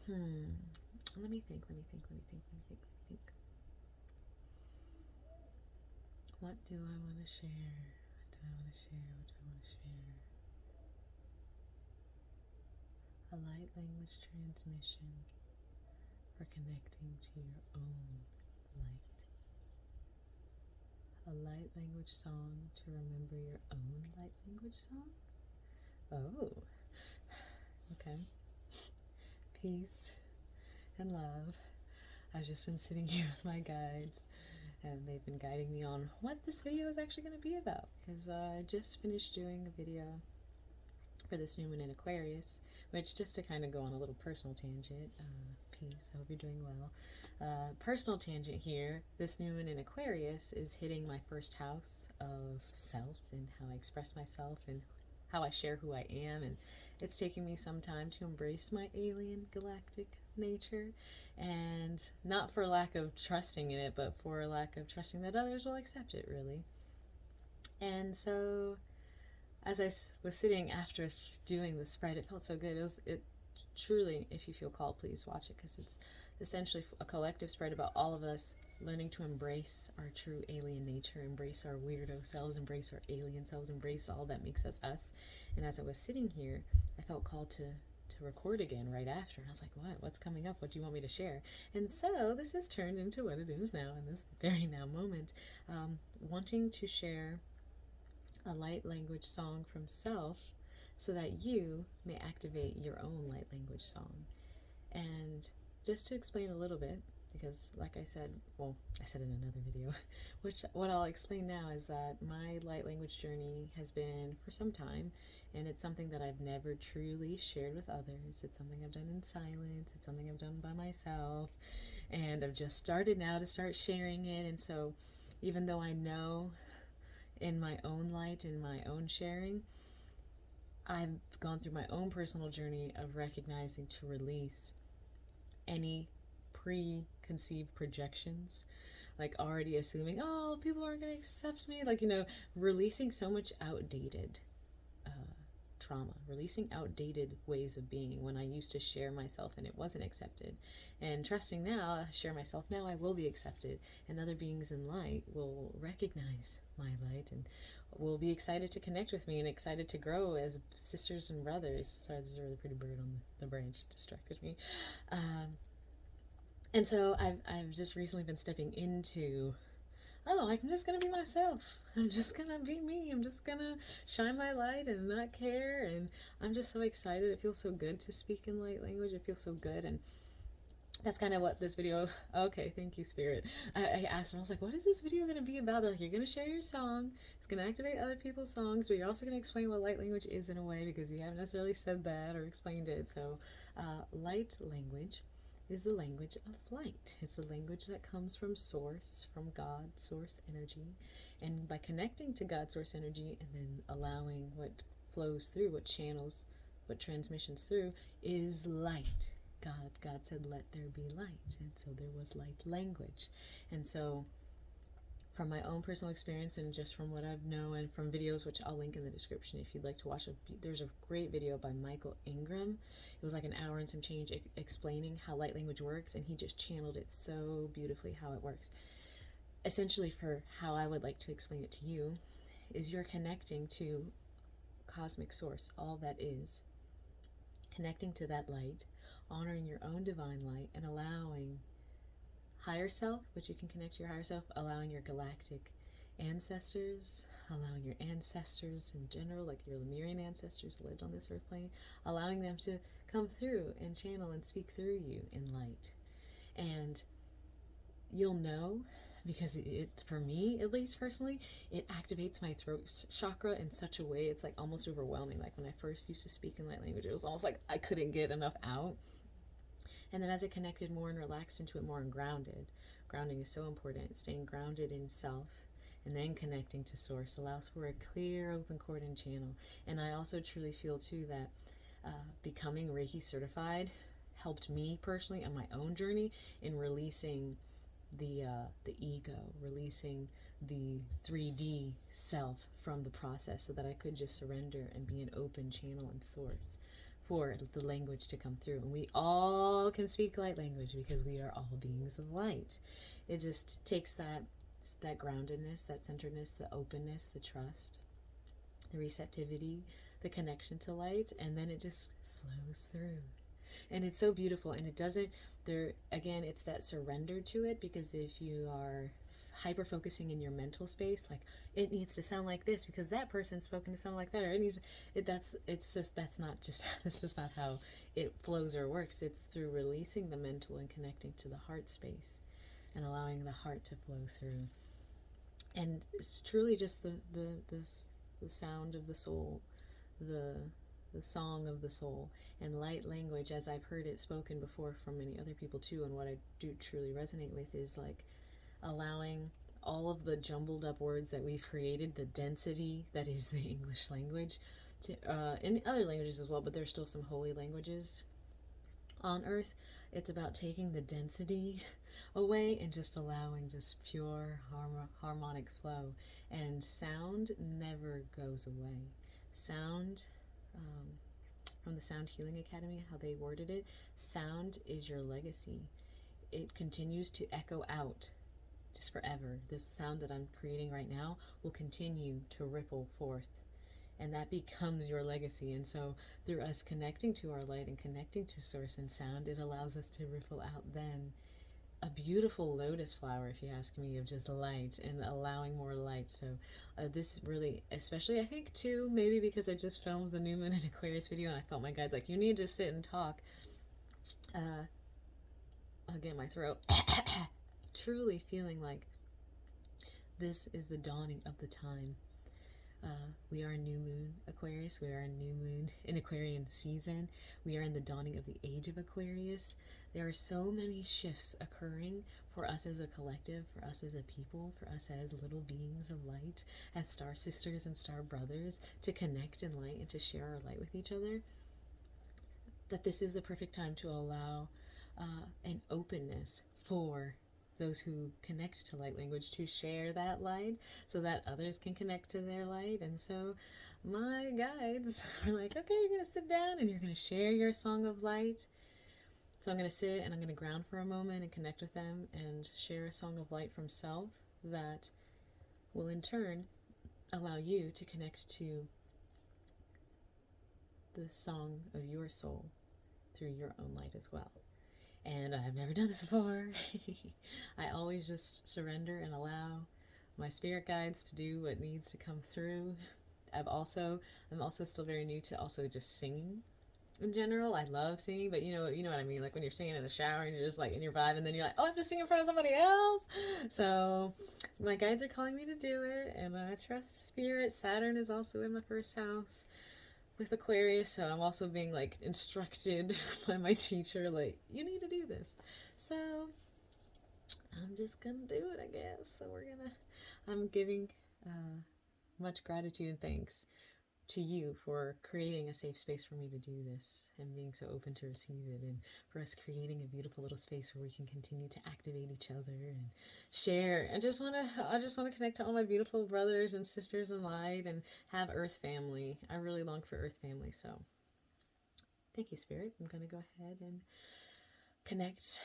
Let me think. What do I want to share? What do I want to share? A light language transmission for connecting to your own light. A light language song to remember your own light language song? Oh, okay. Peace and love. I've just been sitting here with my guides, and they've been guiding me on what this video is actually going to be about, because I just finished doing a video for this new moon in Aquarius, which, just to kind of go on a little personal tangent, peace, I hope you're doing well. Personal tangent here, this new moon in Aquarius is hitting my first house of self and how I express myself and how I share who I am, and it's taking me some time to embrace my alien galactic nature, and not for lack of trusting in it, but for lack of trusting that others will accept it, really. And so as I was sitting after doing the spread, it felt so good. It truly, if you feel called, please watch it, because it's essentially a collective spread about all of us learning to embrace our true alien nature, embrace our weirdo selves, embrace our alien selves, embrace all that makes us us. And as I was sitting here, I felt called to record again right after. And I was like, what's coming up? What do you want me to share? And so this has turned into what it is now, in this very now moment, wanting to share a light language song from self so that you may activate your own light language song. And just to explain a little bit, because like I said, I said in another video, what I'll explain now is that my light language journey has been for some time, and it's something that I've never truly shared with others. It's something I've done in silence. It's something I've done by myself, and I've just started now to start sharing it. And so even though I know in my own light, in my own sharing, I've gone through my own personal journey of recognizing to release any preconceived projections, like already assuming, oh, people aren't going to accept me, like, releasing so much outdated trauma, releasing outdated ways of being when I used to share myself and it wasn't accepted, and trusting now, share myself now, I will be accepted, and other beings in light will recognize my light and will be excited to connect with me and excited to grow as sisters and brothers. Sorry, there's a really pretty bird on the branch, distracted me. And so I've just recently been stepping into, I'm just going to be myself. I'm just going to be me. I'm just going to shine my light and not care. And I'm just so excited. It feels so good to speak in light language. It feels so good. And that's kind of what this video, okay, thank you, Spirit. I asked them, I was like, what is this video going to be about? They're like, you're going to share your song. It's going to activate other people's songs, but you're also going to explain what light language is in a way, because you haven't necessarily said that or explained it. So light language is the language of light. It's the language that comes from source, from God, source energy. And by connecting to God, source energy, and then allowing what flows through, what channels, what transmissions through, is light. God said, let there be light. And so there was light language. And so from my own personal experience and just from what I've known and from videos, which I'll link in the description if you'd like to watch, there's a great video by Michael Ingram. It was like an hour and some change explaining how light language works, and he just channeled it so beautifully how it works. Essentially, for how I would like to explain it to you, is you're connecting to cosmic source, all that is, connecting to that light, honoring your own divine light, and allowing higher self, which you can connect to your higher self, allowing your galactic ancestors, allowing your ancestors in general, like your Lemurian ancestors who lived on this earth plane, allowing them to come through and channel and speak through you in light. And you'll know, because it, for me at least personally, it activates my throat chakra in such a way, it's like almost overwhelming. Like when I first used to speak in light language, it was almost like I couldn't get enough out. And then as I connected more and relaxed into it more and grounding is so important, staying grounded in self and then connecting to source allows for a clear open cord and channel. And I also truly feel too that becoming Reiki certified helped me personally on my own journey in releasing the ego, releasing the 3D self from the process, so that I could just surrender and be an open channel and source for the language to come through. And we all can speak light language because we are all beings of light. It just takes that groundedness, that centeredness, the openness, the trust, the receptivity, the connection to light, and then it just flows through. And it's so beautiful. And it doesn't, there again, it's that surrender to it, because if you are hyper focusing in your mental space, like it needs to sound like this because that person's spoken to sound like that, or it needs that's not just that's just not how it flows or works. It's through releasing the mental and connecting to the heart space and allowing the heart to flow through. And it's truly just the sound of the soul, the song of the soul. And light language, as I've heard it spoken before from many other people too, and what I do truly resonate with is like allowing all of the jumbled up words that we've created, the density that is the English language, to in other languages as well, but there's still some holy languages on earth. It's about taking the density away and just allowing just pure harmonic flow. And sound never goes away. Sound, from the Sound Healing Academy, how they worded it, sound is your legacy. It continues to echo out just forever. This sound that I'm creating right now will continue to ripple forth, and that becomes your legacy. And so through us connecting to our light and connecting to source and sound, it allows us to ripple out then a beautiful lotus flower, if you ask me, of just light and allowing more light. So this really, especially I think too, maybe because I just filmed the new moon in Aquarius video and I felt my guides like, you need to sit and talk. I'll get my throat. Truly feeling like this is the dawning of the time. We are a new moon Aquarius. We are a new moon in Aquarian season. We are in the dawning of the age of Aquarius. There are so many shifts occurring for us as a collective, for us as a people, for us as little beings of light, as star sisters and star brothers, to connect in light and to share our light with each other. That this is the perfect time to allow an openness for those who connect to light language to share that light so that others can connect to their light. And so my guides are like, okay, you're going to sit down and you're going to share your song of light. So I'm going to sit and I'm going to ground for a moment and connect with them and share a song of light from self that will in turn allow you to connect to the song of your soul through your own light as well. And I've never done this before. I always just surrender and allow my spirit guides to do what needs to come through. I'm also still very new to also just singing in general. I love singing, but you know what I mean, like when you're singing in the shower and you're just like in your vibe, and then you're like, oh, I'm just singing in front of somebody else. So my guides are calling me to do it, and I trust spirit. Saturn is also in my first house with Aquarius, so I'm also being like instructed by my teacher, like, you need to do this. So I'm just gonna do it, I guess. So I'm giving much gratitude and thanks to you for creating a safe space for me to do this and being so open to receive it, and for us creating a beautiful little space where we can continue to activate each other and share. I just want to connect to all my beautiful brothers and sisters in light and have Earth family. I really long for Earth family. So thank you, Spirit. I'm going to go ahead and connect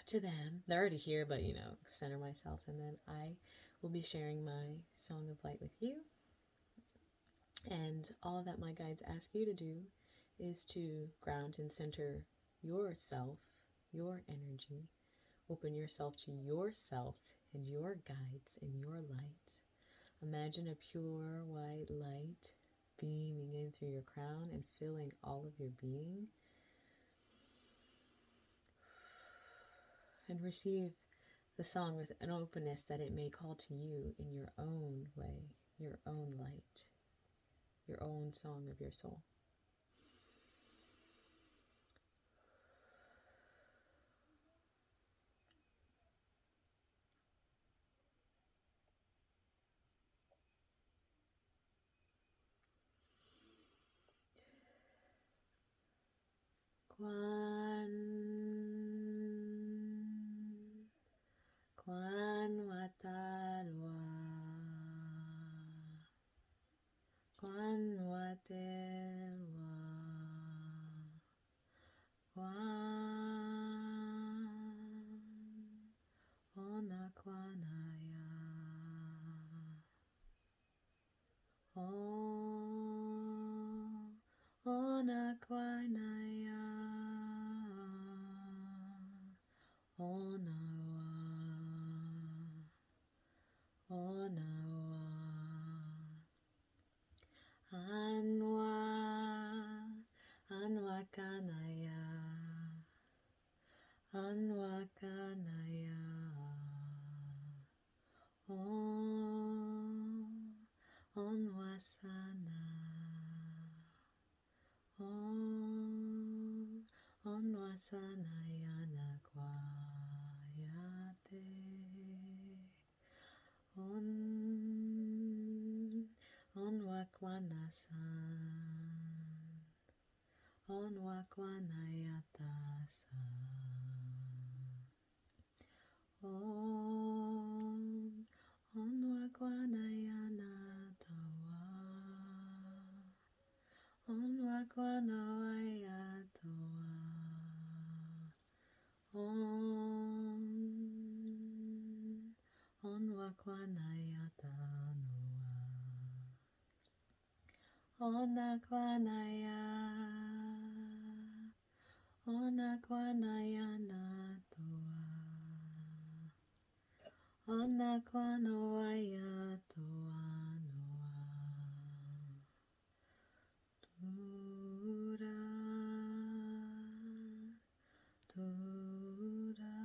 to them. They're already here, but center myself, and then I will be sharing my song of light with you. And all that my guides ask you to do is to ground and center yourself, your energy, open yourself to yourself and your guides and your light. Imagine a pure white light beaming in through your crown and filling all of your being. And receive the song with an openness that it may call to you in your own way, your own light, your own song of your soul. Kwan watalwa, kwan watelwa, Onawa, Onawa, Anwa, Anwa Kanaya, Anwa Kanaya, Onwasana, Onwasana Yana Kwayate, Onwakwanasan, Onwakwanayatasan, Onwakwanayana-tawa, Onwakwanawayatowa, Onwakwanayatanoa, Onakwanaya, Onakwanayana-toa, Onakwanawayatoa-noa, Tura, Tura,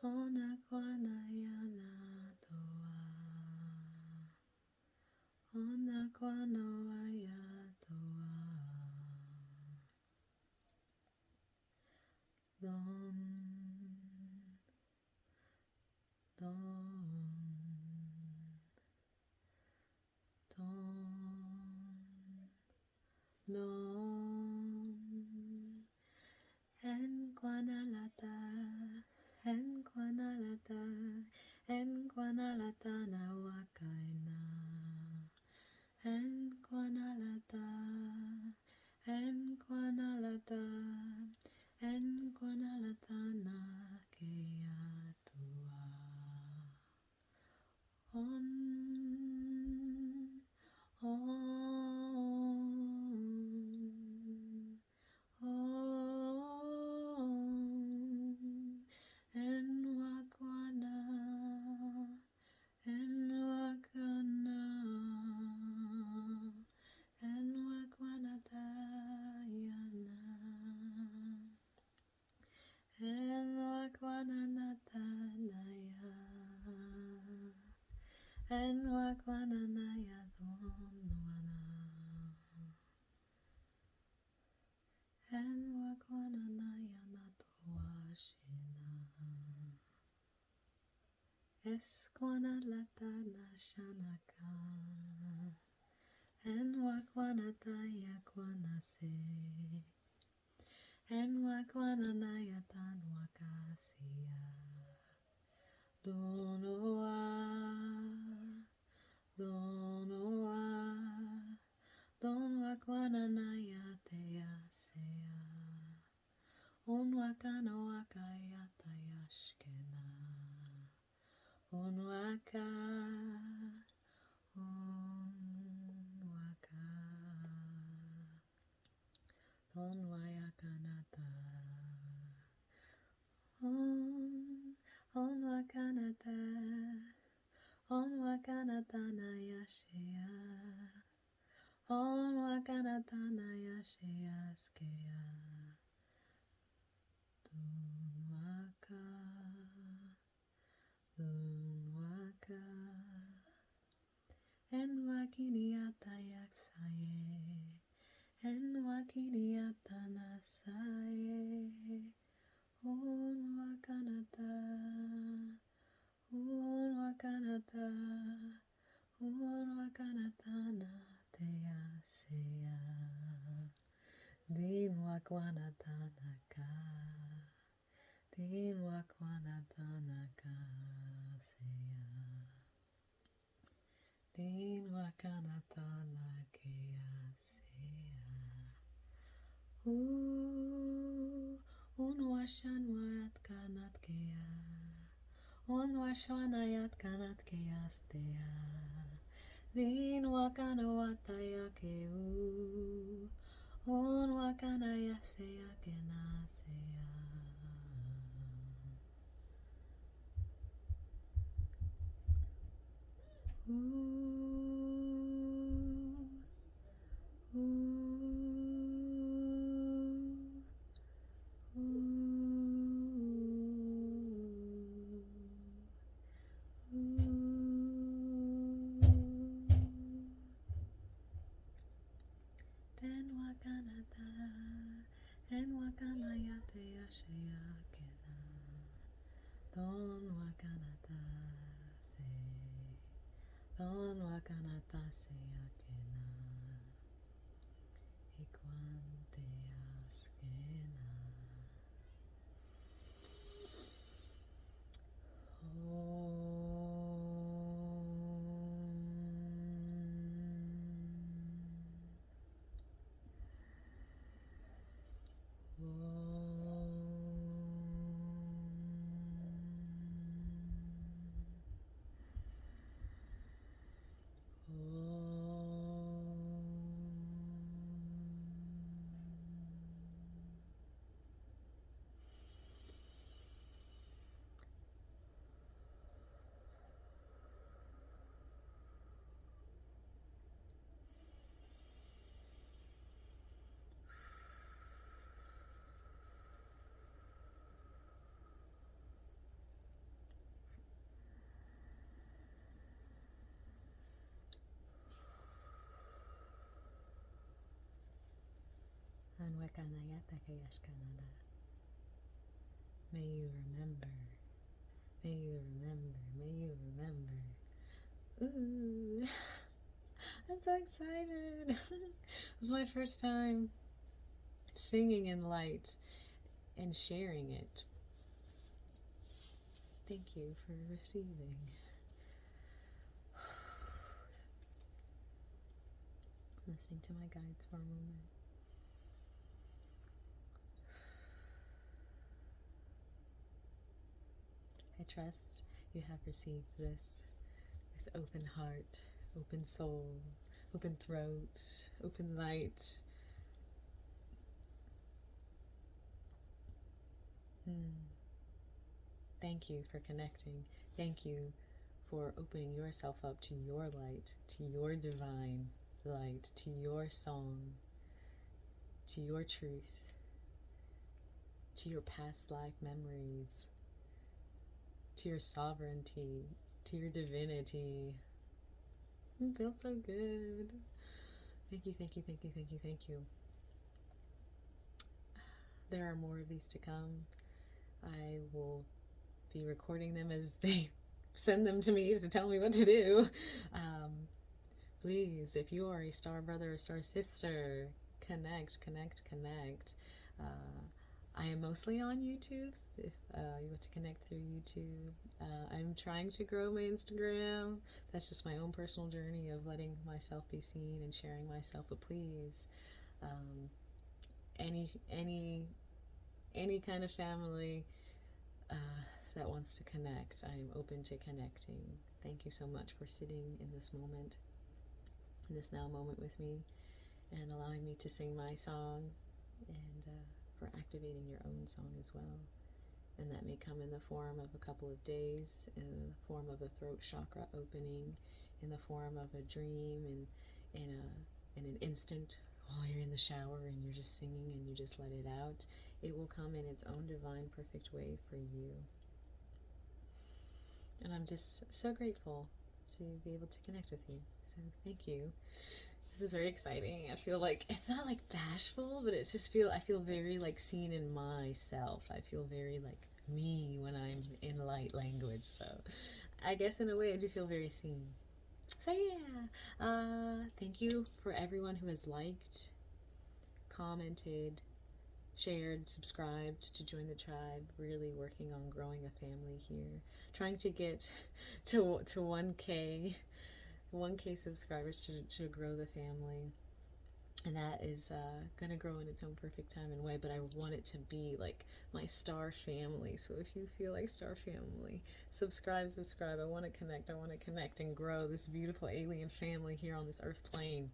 Onakwanayana-toa, Onakwanawayatoa, Don, Don, Don, Don, Enkwanalata, Enkwanalata, Enkwanalata na wakaina, Enkwanalata, Enkwanalata, Enkwanalata na keatua, On, Enwakwana, Enwakana, Enwakwanatayana, Enwakwananatanaya, Enwakwananaya donwana, Enwakwananaya natoashina, Eskwanalata nashanaka, Enwakwanataya kwanase, Enwakwananaya tanwakasia, Donoa, Donoa, Donwakwananaya teasea, Onwakanawakayatayashkena, Onwaka, Onwaka, Onwayakanata, Onwakanata, Onwakanatanayashea, Onwakanatanayasheaskea, Dunwaka, Dunwaka, Enwakiniatayaksaye, Enwakiniatanasaye, Onwakanata, Onwakanata, Onwakanatana teasea, Dinwakanatanaka, Dinwakanatanaka sea, Dinwakanatanakea sea, Unwashanwayat kanatkea, Unwashwanayat kanatkea stea, Dinwakanawatayakeu, Onwakanayasea kenasea, Then wakanata, and wakanayate ashayakena. Don wakanata se, don wakanata se akena. Ikwante askena. May you remember, may you remember, may you remember. Ooh, I'm so excited. This is my first time singing in light and sharing it. Thank you for receiving. Listening to my guides for a moment. I trust you have received this with open heart, open soul, open throat, open light. Thank you for connecting. Thank you for opening yourself up to your light, to your divine light, to your song, to your truth, to your past life memories, to your sovereignty, to your divinity. It feels so good. Thank you, thank you, thank you, thank you, thank you. There are more of these to come. I will be recording them as they send them to me to tell me what to do. Please, if you are a star brother or star sister, connect. I am mostly on YouTube, if you want to connect through YouTube. I'm trying to grow my Instagram. That's just my own personal journey of letting myself be seen and sharing myself. But please, any kind of family that wants to connect, I am open to connecting. Thank you so much for sitting in this moment, in this now moment with me, and allowing me to sing my song, and for activating your own song as well. And that may come in the form of a couple of days, in the form of a throat chakra opening, in the form of a dream, and in an instant while you're in the shower and you're just singing and you just let it out. It will come in its own divine, perfect way for you. And I'm just so grateful to be able to connect with you. So thank you. This is very exciting. I feel like it's not like bashful, but it's just I feel very like seen in myself. I feel very like me when I'm in light language. So I guess in a way I do feel very seen. So yeah, thank you for everyone who has liked, commented, shared, subscribed to join the tribe. Really working on growing a family here. Trying to get to 1K subscribers to grow the family. And that is going to grow in its own perfect time and way, but I want it to be like my star family. So if you feel like star family, subscribe. I want to connect and grow this beautiful alien family here on this earth plane.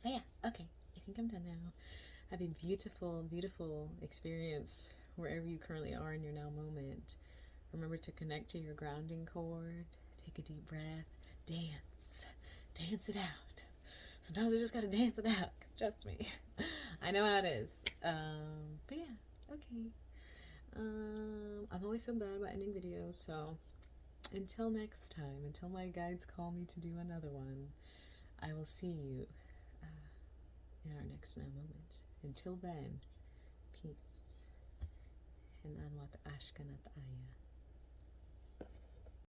But yeah, okay, I think I'm done now. Have a beautiful, beautiful experience wherever you currently are in your now moment. Remember to connect to your grounding cord. Take a deep breath. dance. Dance it out. Sometimes we just gotta dance it out, 'cause trust me, I know how it is. But yeah, okay. I'm always so bad about ending videos, so until next time, until my guides call me to do another one, I will see you in our next now moment. Until then, peace. And Anwat Ashkanat Aya.